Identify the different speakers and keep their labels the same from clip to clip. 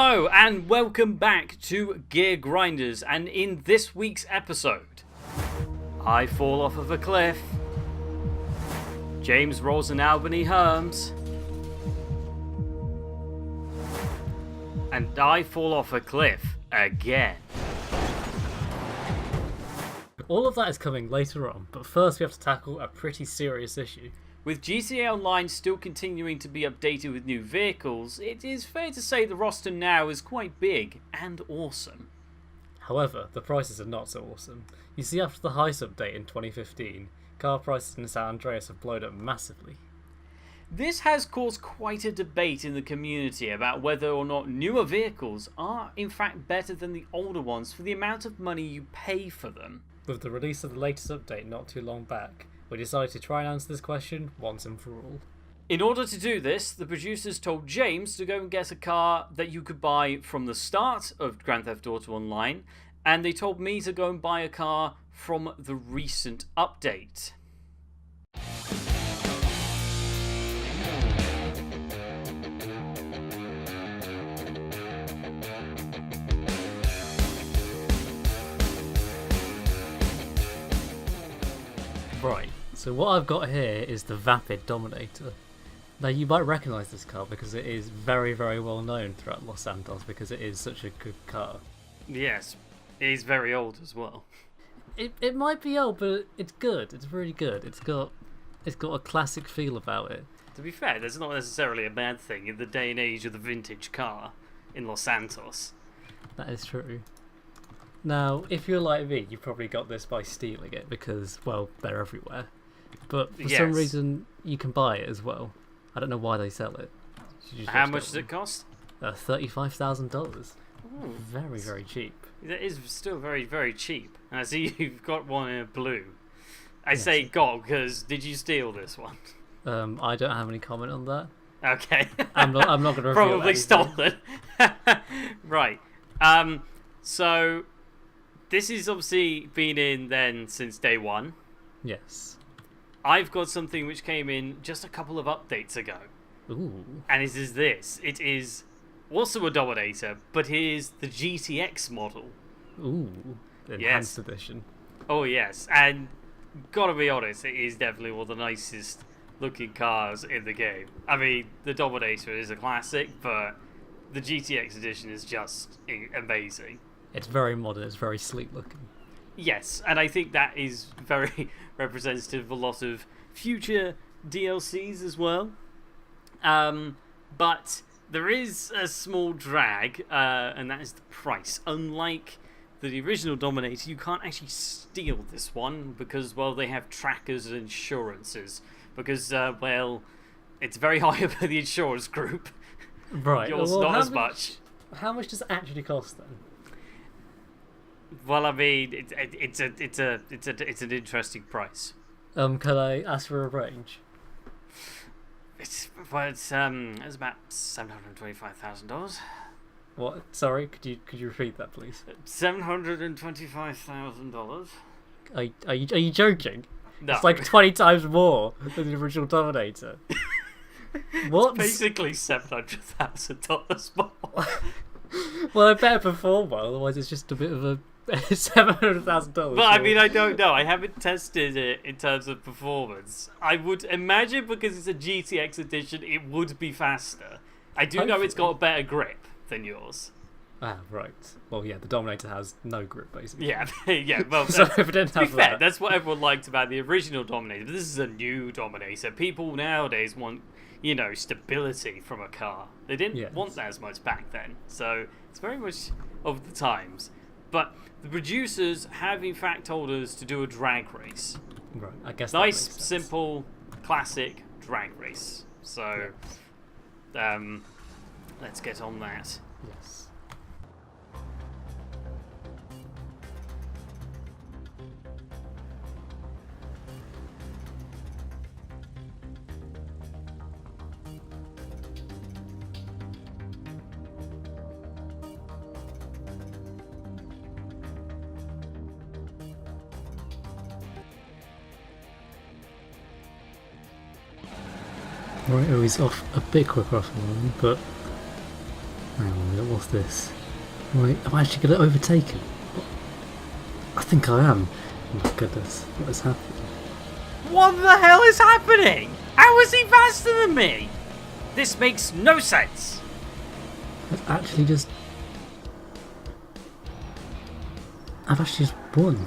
Speaker 1: Hello and welcome back to Gear Grinders, and in this week's episode, I fall off of a cliff, James rolls an Albany Herms, and I fall off a cliff again.
Speaker 2: All of that is coming later on, but first we have to tackle a pretty serious issue.
Speaker 1: With GTA Online still continuing to be updated with new vehicles, it is fair to say the roster now is quite big and awesome.
Speaker 2: However, the prices are not so awesome. You see, after the Heist update in 2015, car prices in San Andreas have blown up massively.
Speaker 1: This has caused quite a debate in the community about whether or not newer vehicles are in fact better than the older ones for the amount of money you pay for them.
Speaker 2: With the release of the latest update not too long back, we decided to try and answer this question once and for all.
Speaker 1: In order to do this, the producers told James to go and get a car that you could buy from the start of Grand Theft Auto Online, and they told me to go and buy a car from the recent update.
Speaker 2: Right, so what I've got here is the Vapid Dominator. Now you might recognise this car because it is very, very well known throughout Los Santos because it is such a good car.
Speaker 1: Yes, it is very old as well.
Speaker 2: It might be old, but it's good. It's really good. It's got a classic feel about it.
Speaker 1: To be fair, that's not necessarily a bad thing in the day and age of the vintage car in Los Santos.
Speaker 2: That is true. Now, if you're like me, you probably got this by stealing it because, well, they're everywhere. But for some reason, you can buy it as well. I don't know why they sell it.
Speaker 1: How much does it cost?
Speaker 2: $35,000. Very, very cheap.
Speaker 1: That is still very, very cheap. And I see you've got one in a blue. I say got because did you steal this one?
Speaker 2: I don't have any comment on that.
Speaker 1: Okay.
Speaker 2: I'm not going to reveal
Speaker 1: Probably
Speaker 2: anything.
Speaker 1: stolen. Right. So this has obviously been in then since day one.
Speaker 2: Yes.
Speaker 1: I've got something which came in just a couple of updates ago.
Speaker 2: Ooh.
Speaker 1: And it is this. It is also a Dominator, but here's the GTX model.
Speaker 2: Ooh. Enhanced edition.
Speaker 1: Oh, yes. And gotta be honest, it is definitely one of the nicest looking cars in the game. I mean, the Dominator is a classic, but the GTX edition is just amazing.
Speaker 2: It's very modern, it's very sleek looking.
Speaker 1: Yes, and I think that is very representative of a lot of future DLCs as well. But there is a small drag, and that is the price. Unlike the original Dominator, you can't actually steal this one because, well, they have trackers and insurances. Because, well, it's very high up in the insurance group.
Speaker 2: Right.
Speaker 1: Yours
Speaker 2: well,
Speaker 1: not as much.
Speaker 2: How much does it actually cost then?
Speaker 1: Well, I mean, it's an interesting price.
Speaker 2: Can I ask for a range?
Speaker 1: It's about $725,000.
Speaker 2: What? Sorry, could you repeat that, please?
Speaker 1: $725,000.
Speaker 2: Are you joking?
Speaker 1: No.
Speaker 2: It's like 20 times more than the original Dominator. What?
Speaker 1: It's basically $700,000 more.
Speaker 2: Well, it better perform well, otherwise it's just a bit of a $700,000.
Speaker 1: But I mean, I don't know. I haven't tested it in terms of performance. I would imagine because it's a GTX edition, it would be faster. I do know it's got a better grip than yours.
Speaker 2: Ah, right. Well, yeah, the Dominator has no grip, basically.
Speaker 1: Yeah, yeah. Well,
Speaker 2: so if it didn't
Speaker 1: to be
Speaker 2: have
Speaker 1: fair,
Speaker 2: that,
Speaker 1: that's what everyone liked about the original Dominator. But this is a new Dominator. People nowadays want, stability from a car. They didn't want that as much back then. So it's very much of the times. But the producers have in fact told us to do a drag race.
Speaker 2: Right, I guess
Speaker 1: nice,
Speaker 2: that makes sense.
Speaker 1: simple, classic drag race. So, let's get on that.
Speaker 2: Yes. Right, oh, he's off a bit quicker off the line, but Hang on a minute, what's this? Wait, am I actually going to overtake him? I think I am. Oh my goodness, what is happening?
Speaker 1: What the hell is happening? How is he faster than me? This makes no sense.
Speaker 2: I've actually just won.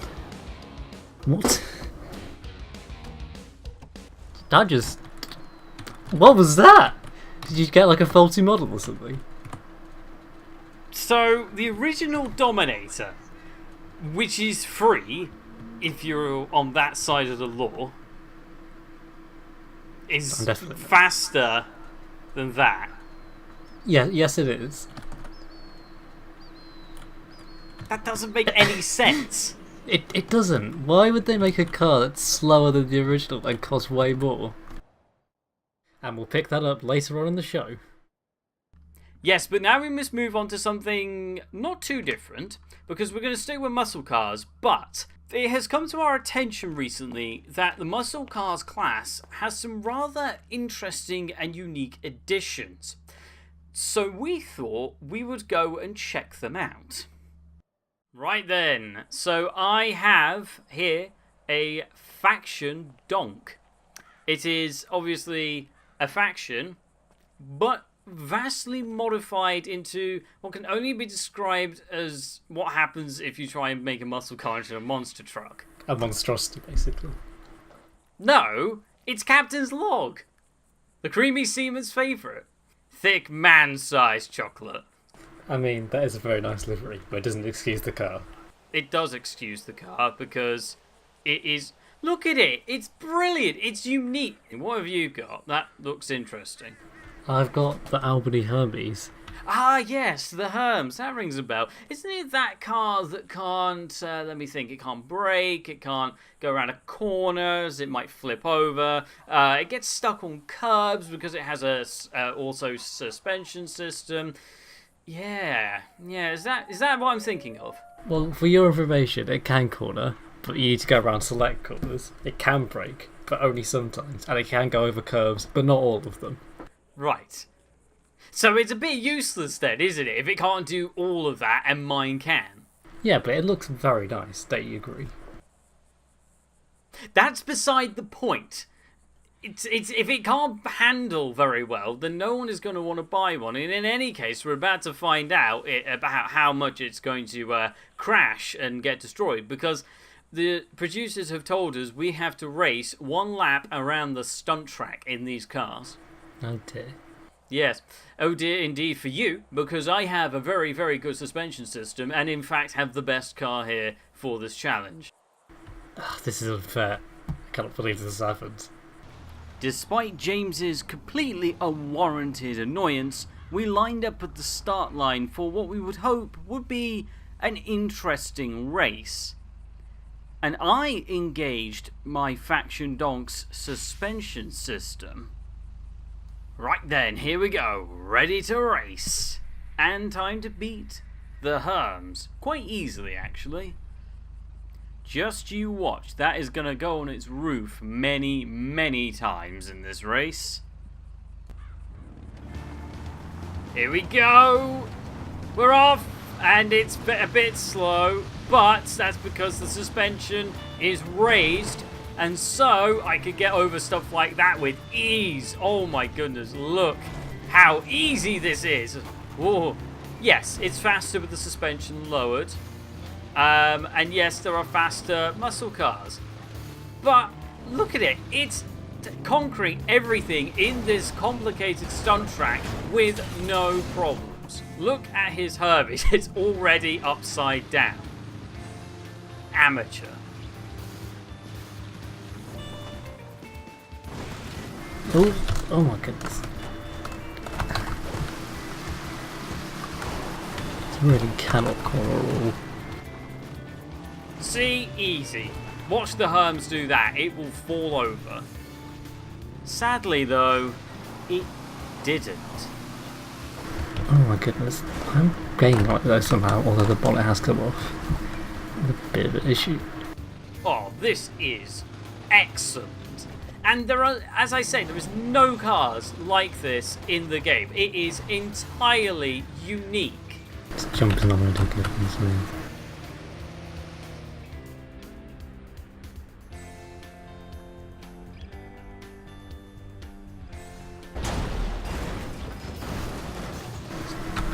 Speaker 2: What? What was that? Did you get like a faulty model or something?
Speaker 1: So, the original Dominator, which is free if you're on that side of the law, is faster than that.
Speaker 2: Yeah, yes it is.
Speaker 1: That doesn't make any sense.
Speaker 2: It doesn't. Why would they make a car that's slower than the original and cost way more? And we'll pick that up later on in the show.
Speaker 1: Yes, but now we must move on to something not too different, because we're going to stay with muscle cars, but it has come to our attention recently that the muscle cars class has some rather interesting and unique additions. So we thought we would go and check them out. Right then, so I have here a faction Donk. It is obviously a faction, but vastly modified into what can only be described as what happens if you try and make a muscle car into a monster truck.
Speaker 2: A monstrosity, basically.
Speaker 1: No, it's Captain's Log, the creamy seaman's favourite. Thick man-sized chocolate.
Speaker 2: I mean, that is a very nice livery, but it doesn't excuse the car.
Speaker 1: It does excuse the car because it is... Look at it! It's brilliant! It's unique! What have you got? That looks interesting.
Speaker 2: I've got the Albany Hermes.
Speaker 1: Ah, yes, the Herms. That rings a bell. Isn't it that car that can't, let me think, it can't brake, it can't go around corners, it might flip over, it gets stuck on curbs because it has a also suspension system. Yeah, is that what I'm thinking of?
Speaker 2: Well, for your information, it can corner, but you need to go around select corners. It can brake, but only sometimes, and it can go over curbs, but not all of them.
Speaker 1: Right. So it's a bit useless then, isn't it, if it can't do all of that and mine can?
Speaker 2: Yeah, but it looks very nice, don't you agree?
Speaker 1: That's beside the point. It's if it can't handle very well, then no one is going to want to buy one. And in any case, we're about to find out about how much it's going to crash and get destroyed, because the producers have told us we have to race one lap around the stunt track in these cars.
Speaker 2: Oh dear.
Speaker 1: Yes. Oh dear indeed for you, because I have a very, very good suspension system and in fact have the best car here for this challenge.
Speaker 2: This is unfair. I cannot believe this has happened.
Speaker 1: Despite James's completely unwarranted annoyance, we lined up at the start line for what we would hope would be an interesting race. And I engaged my faction Donk's suspension system. Right then, here we go, ready to race. And time to beat the Herms, quite easily actually. Just you watch, that is going to go on its roof many, many times in this race. Here we go, we're off, and it's a bit slow, but that's because the suspension is raised. And so I could get over stuff like that with ease. Oh my goodness, look how easy this is. Oh, yes, it's faster with the suspension lowered. And yes, there are faster muscle cars. But look at it. It's conquering everything in this complicated stunt track with no problems. Look at his Hermes. It's already upside down. Amateur.
Speaker 2: Oh my goodness. It really cannot corner at all.
Speaker 1: See, easy. Watch the Herms do that, it will fall over. Sadly though, it didn't.
Speaker 2: Oh my goodness. I'm getting like though somehow, although the bonnet has come off. It's a bit of an issue.
Speaker 1: Oh, this is excellent. And there are, as I say, there is no cars like this in the game. It is entirely unique.
Speaker 2: It's jumping on ridiculous.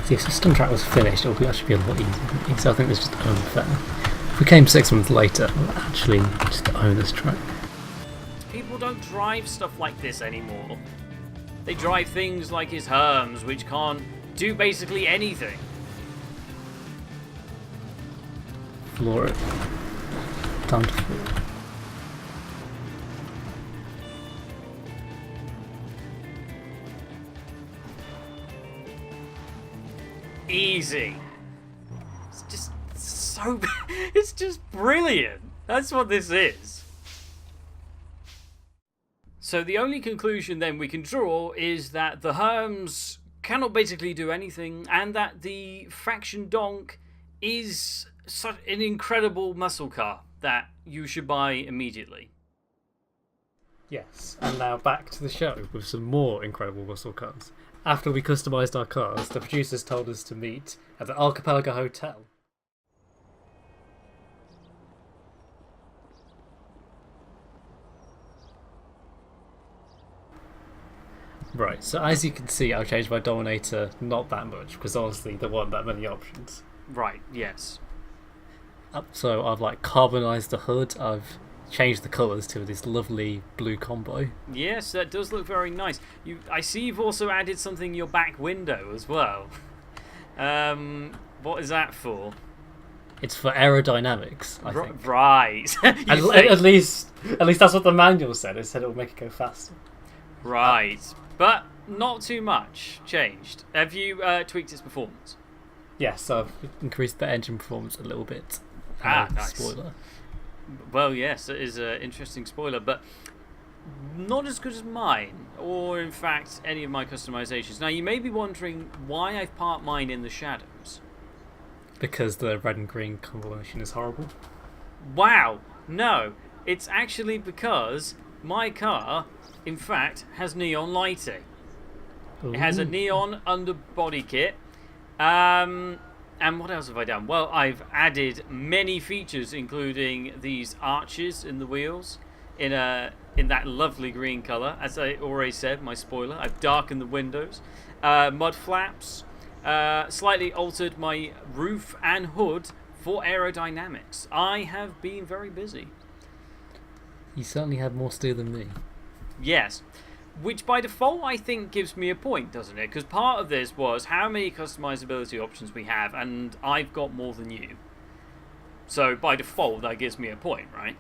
Speaker 2: See, if the stunt track was finished, it would actually be a lot easier. So I think this is just unfair. If we came 6 months later, we'll actually just own this track.
Speaker 1: People don't drive stuff like this anymore. They drive things like his Herms, which can't do basically anything.
Speaker 2: Floor it. Down to floor.
Speaker 1: Easy. It's just so... It's just brilliant. That's what this is. So the only conclusion then we can draw is that the Herms cannot basically do anything, and that the Faction Donk is such an incredible muscle car that you should buy immediately.
Speaker 2: Yes, and now back to the show with some more incredible muscle cars. After we customised our cars, the producers told us to meet at the Archipelago Hotel. Right, so as you can see, I've changed my Dominator not that much, because honestly there weren't that many options.
Speaker 1: Right, yes.
Speaker 2: So I've carbonised the hood, I've changed the colours to this lovely blue combo.
Speaker 1: Yes, that does look very nice. I see you've also added something in your back window as well. What is that for?
Speaker 2: It's for aerodynamics, I think.
Speaker 1: Right.
Speaker 2: At least that's what the manual said. It said it would make it go faster.
Speaker 1: Right. But not too much changed. Have you tweaked its performance?
Speaker 2: Yes, so I've increased the engine performance a little bit.
Speaker 1: Nice.
Speaker 2: Spoiler.
Speaker 1: Well, yes, it is an interesting spoiler, but not as good as mine, or in fact any of my customizations. Now, you may be wondering why I've parked mine in the shadows.
Speaker 2: Because the red and green combination is horrible?
Speaker 1: Wow, no. It's actually because my car, in fact, has neon lighting. Ooh. It has a neon underbody kit. And what else have I done? Well, I've added many features, including these arches in the wheels in that lovely green colour. As I already said, my spoiler. I've darkened the windows, mud flaps, slightly altered my roof and hood for aerodynamics. I have been very busy.
Speaker 2: You certainly had more steel than me.
Speaker 1: Yes. Which by default I think gives me a point, doesn't it? Because part of this was how many customizability options we have, and I've got more than you. So by default that gives me a point, right?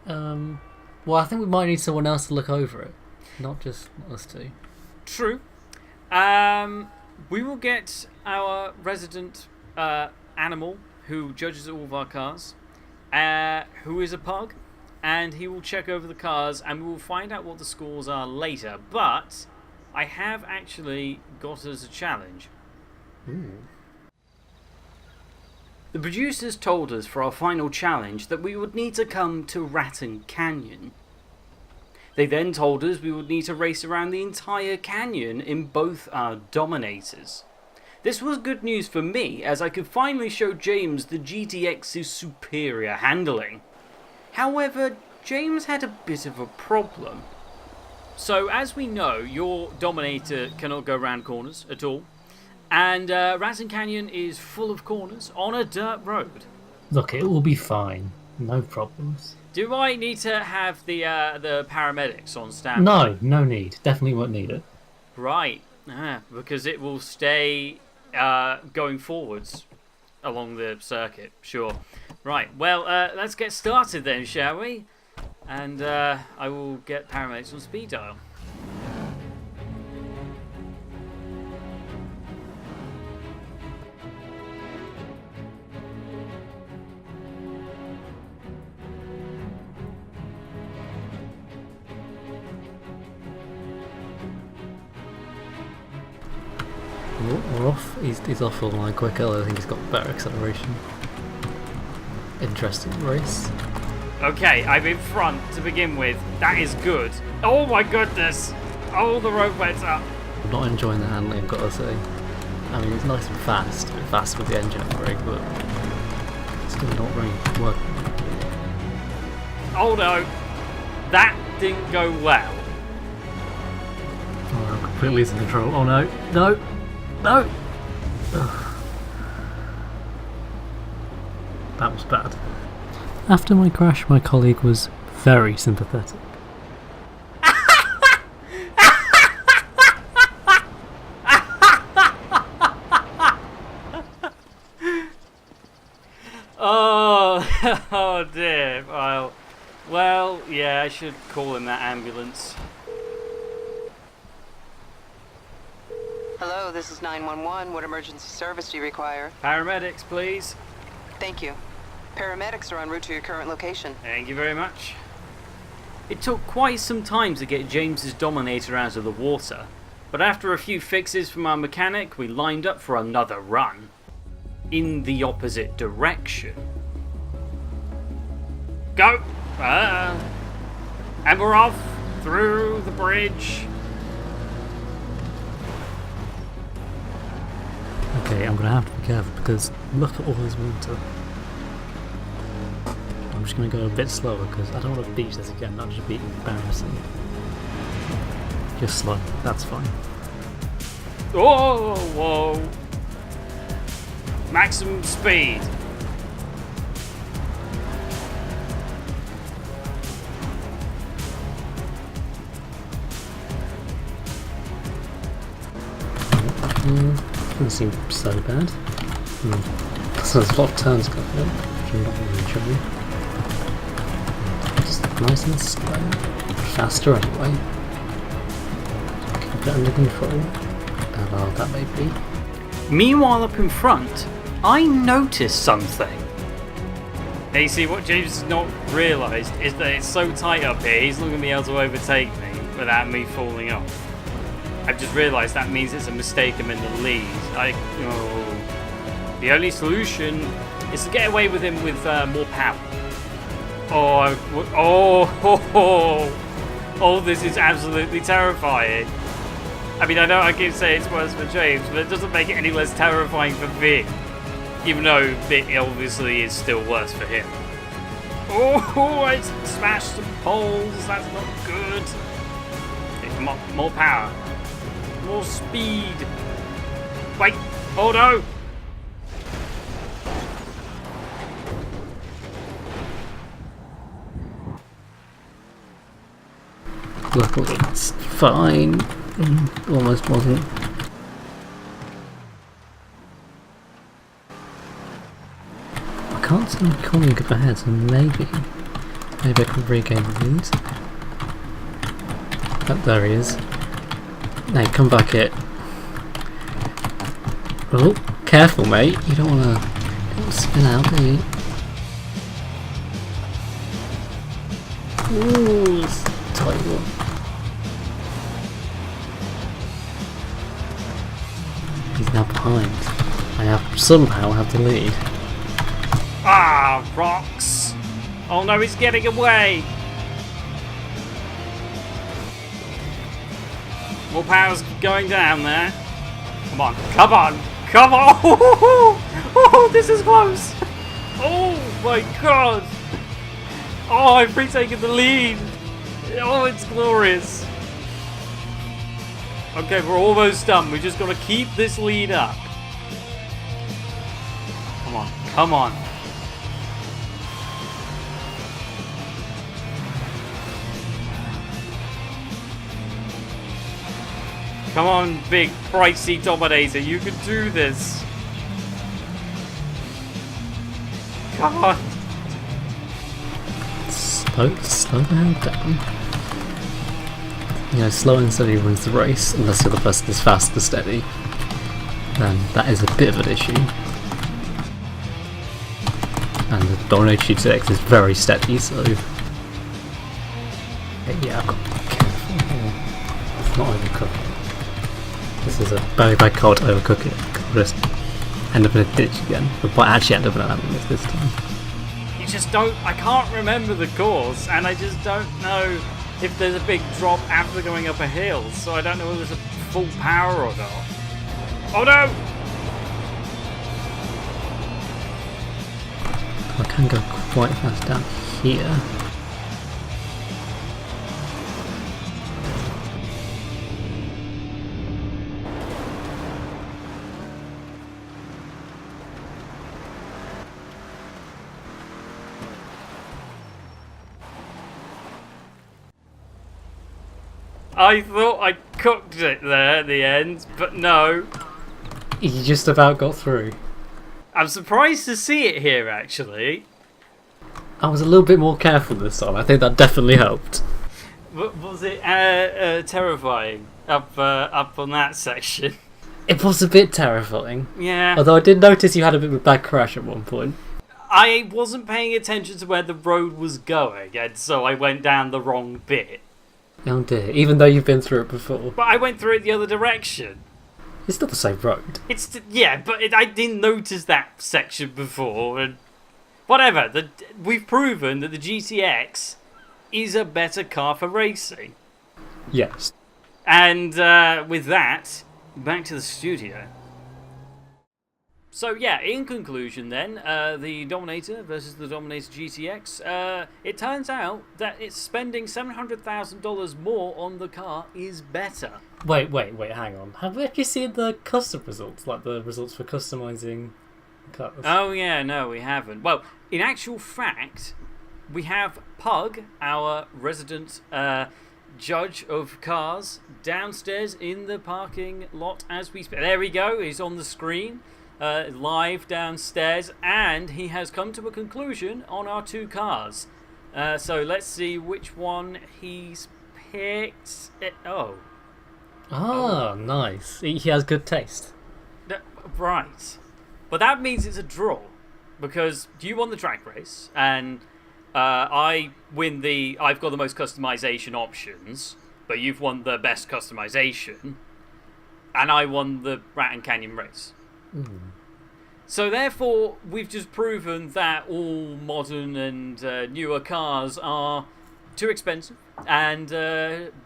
Speaker 2: Well, I think we might need someone else to look over it, not just us two.
Speaker 1: True. We will get our resident animal who judges all of our cars, who is a pug. And he will check over the cars, and we will find out what the scores are later. But I have actually got us a challenge.
Speaker 2: Ooh.
Speaker 1: The producers told us for our final challenge that we would need to come to Ratan Canyon. They then told us we would need to race around the entire canyon in both our Dominators. This was good news for me, as I could finally show James the GTX's superior handling. However, James had a bit of a problem. So, as we know, your Dominator cannot go around corners at all. And Ratan Canyon is full of corners on a dirt road.
Speaker 2: Look, it will be fine. No problems.
Speaker 1: Do I need to have the paramedics on standby?
Speaker 2: No need. Definitely won't need it.
Speaker 1: Right. Because it will stay going forwards along the circuit. Sure. Right, well, let's get started then, shall we? And I will get paramedics on speed dial.
Speaker 2: We're off. He's off a line quicker. I think he's got better acceleration. Interesting race.
Speaker 1: Okay, I'm in front to begin with. That is good. Oh my goodness. Oh, the road went up.
Speaker 2: I'm not enjoying the handling, I've got to say. I mean, it's nice and fast. Fast with the engine upgrade, but it's still not really working.
Speaker 1: Oh no. That didn't go well.
Speaker 2: Oh, I'm completely losing control. Oh no. No. No. Ugh. That was bad. After my crash, my colleague was very sympathetic.
Speaker 1: Oh dear. Well, yeah, I should call in that ambulance.
Speaker 3: Hello, this is 911. What emergency service do you require?
Speaker 1: Paramedics, please.
Speaker 3: Thank you. Paramedics are en route to your current location.
Speaker 1: Thank you very much. It took quite some time to get James's Dominator out of the water, but after a few fixes from our mechanic, we lined up for another run. In the opposite direction. Go! And we're off through the bridge.
Speaker 2: Okay, I'm going to have to be careful because look at all this water. I'm just going to go a bit slower because I don't want to beat this again, not just be embarrassing. Just slow, that's fine.
Speaker 1: Oh, whoa. Maximum speed.
Speaker 2: Doesn't seem so bad. So there's a lot of turns going on, which I'm not really enjoying. Just nice and slow. Faster anyway. Keep it under control. How that may be.
Speaker 1: Meanwhile, up in front, I noticed something. Now, you see, what James has not realised is that it's so tight up here, he's not going to be able to overtake me without me falling off. I've just realised that means it's a mistake I'm in the lead. The only solution is to get away with him with more power. Oh, this is absolutely terrifying. I mean, I know I keep saying it's worse for James, but it doesn't make it any less terrifying for Vic. Even though Vic obviously is still worse for him. Oh, I smashed some poles, that's not good. Okay, come on, more power. More speed. Wait, oh no!
Speaker 2: Luckily it's fine. Almost wasn't. I can't see my colleague up ahead, so maybe I can regain the lead. Oh, there he is. Now come back here. Oh, careful mate, you don't want to spin out, do you? Ooh, it's a tight one. He's now behind. I somehow have the lead.
Speaker 1: Ah, rocks! Oh no, he's getting away! More power's going down there. Come on, come on, come on! Oh, this is close! Oh my god! Oh, I've retaken the lead! Oh, it's glorious! Okay, we're almost done. We just got to keep this lead up. Come on, come on. Come on, big, pricey Dominator. You can do this. Come on.
Speaker 2: Slow down. You know, slow and steady wins the race, unless the other person is fast and steady. Then that is a bit of an issue. And the Dominator GTX is very steady, so yeah, I've got to be careful here. It's not overcooked. This is a very bad call to overcook it. I'll just end up in a ditch again. But actually end up in an ambulance this time.
Speaker 1: I can't remember the course, and I just don't know if there's a big drop after going up a hill, so I don't know whether there's a full power or not. Oh no!
Speaker 2: I can go quite fast down here.
Speaker 1: I thought I cooked it there at the end, but no.
Speaker 2: You just about got through.
Speaker 1: I'm surprised to see it here, actually.
Speaker 2: I was a little bit more careful this time. I think that definitely helped.
Speaker 1: Was it terrifying up on that section?
Speaker 2: It was a bit terrifying.
Speaker 1: Yeah.
Speaker 2: Although I did notice you had a bit of a bad crash at one point.
Speaker 1: I wasn't paying attention to where the road was going, and so I went down the wrong bit.
Speaker 2: Oh dear, even though you've been through it before.
Speaker 1: But I went through it the other direction.
Speaker 2: It's still the same road.
Speaker 1: I didn't notice that section before, and whatever. We've proven that the GTX is a better car for racing.
Speaker 2: Yes.
Speaker 1: And with that, back to the studio. So yeah, in conclusion then, the Dominator versus the Dominator GTX, it turns out that it's spending $700,000 more on the car is better.
Speaker 2: Wait, hang on. Have you seen the custom results? Like the results for customizing cars?
Speaker 1: Oh yeah, no, we haven't. Well, in actual fact, we have Pug, our resident judge of cars, downstairs in the parking lot as we speak. There we go, he's on the screen. Live downstairs, and he has come to a conclusion on our two cars. So let's see which one he's picked.
Speaker 2: Nice. He has good taste.
Speaker 1: Right. But that means it's a draw, because you won the drag race, and I've got the most customization options, but you've won the best customization, and I won the Ratan Canyon race. So therefore, we've just proven that all modern and newer cars are too expensive and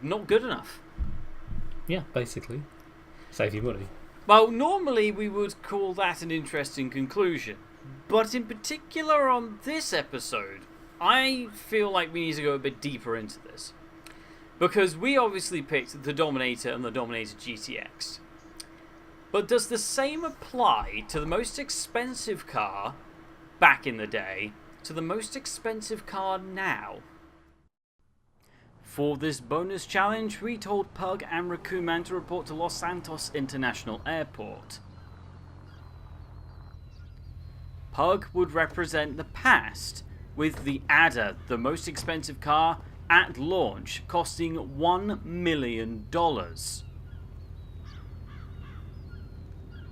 Speaker 1: not good enough.
Speaker 2: Yeah, basically. Save you money.
Speaker 1: Well, normally we would call that an interesting conclusion. But in particular on this episode, I feel like we need to go a bit deeper into this. Because we obviously picked the Dominator and the Dominator GTX. But does the same apply to the most expensive car back in the day to the most expensive car now? For this bonus challenge, we told Pug and Raccoon Man to report to Los Santos International Airport. Pug would represent the past, with the Adder, the most expensive car at launch, costing $1 million.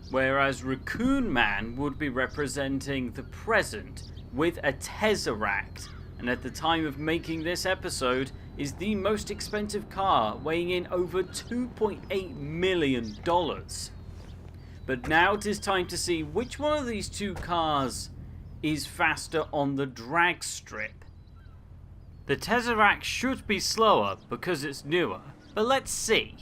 Speaker 1: Whereas Raccoon Man would be representing the present with a Tesseract, and at the time of making this episode is the most expensive car, weighing in over $2.8 million. But now it is time to see which one of these two cars is faster on the drag strip. The Tesseract should be slower because it's newer, but let's see.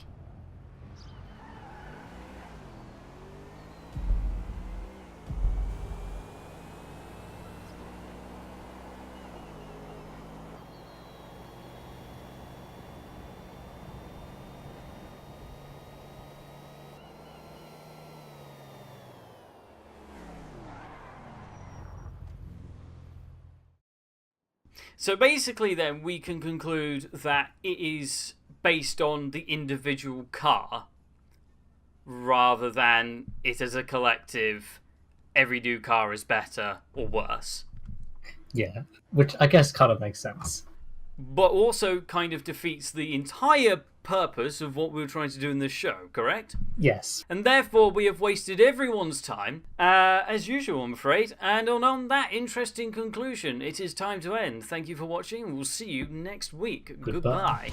Speaker 1: So basically then we can conclude that it is based on the individual car rather than it as a collective, every new car is better or worse.
Speaker 2: Yeah, which I guess kind of makes sense.
Speaker 1: But also kind of defeats the entire purpose of what we were trying to do in this show, correct?
Speaker 2: Yes.
Speaker 1: And therefore we have wasted everyone's time, as usual, I'm afraid. And on that interesting conclusion, it is time to end. Thank you for watching, and we'll see you next week. Goodbye.